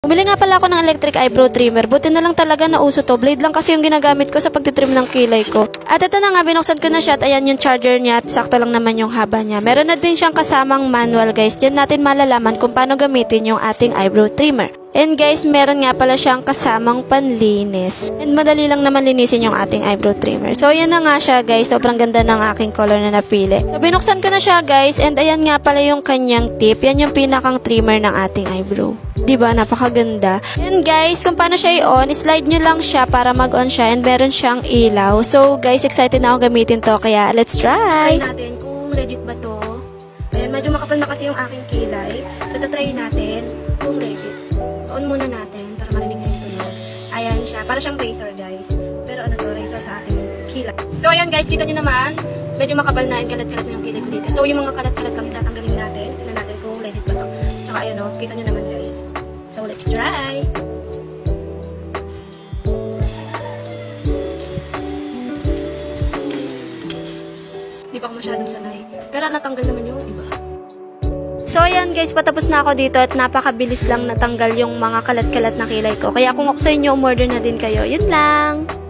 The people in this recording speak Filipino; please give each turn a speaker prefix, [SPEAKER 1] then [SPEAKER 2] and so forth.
[SPEAKER 1] Bumili nga pala ako ng electric eyebrow trimmer. Buti na lang talaga na uso to. Blade lang kasi yung ginagamit ko sa pagtitrim ng kilay ko. At ito na nga, binuksan ko na siya at ayan yung charger niya at sakto lang naman yung haba niya. Meron na din siyang kasamang manual guys. Diyan natin malalaman kung paano gamitin yung ating eyebrow trimmer. And guys, meron nga pala siyang kasamang panlinis. And madali lang naman linisin yung ating eyebrow trimmer. So ayan na nga siya guys. Sobrang ganda ng aking color na napili. So binuksan ko na siya guys. And ayan nga pala yung kanyang tip. Yan yung pinakang trimmer ng ating eyebrow. Diba? Napakaganda. And guys, kung paano siya i-on, slide nyo lang siya para mag-on siya and meron siyang ilaw. So guys, excited na ako gamitin to. Kaya let's try!
[SPEAKER 2] Try natin kung legit ba to. Ayan, medyo makapal na kasi yung aking kilay. So tatry natin kung legit. So on muna natin para marinig nyo yung tunog. Ayan siya. Para siyang razor guys. Pero ano to, razor sa ating kilay. So ayan guys, kita nyo naman. Medyo makapal na and kalat-kalat na yung kilay ko dito. So yung mga kalat-kalat lang tatanggalin natin. Tignan natin kung legit ba to. Tsaka ayan o, kita nyo naman guys. So, let's try! Di pa ako masyadong sanay. Pero natanggal naman yung iba.
[SPEAKER 1] So, ayan guys, patapos na ako dito at napakabilis lang natanggal yung mga kalat-kalat na kilay ko. Kaya kung ako sa inyo, umorder na din kayo. Yun lang!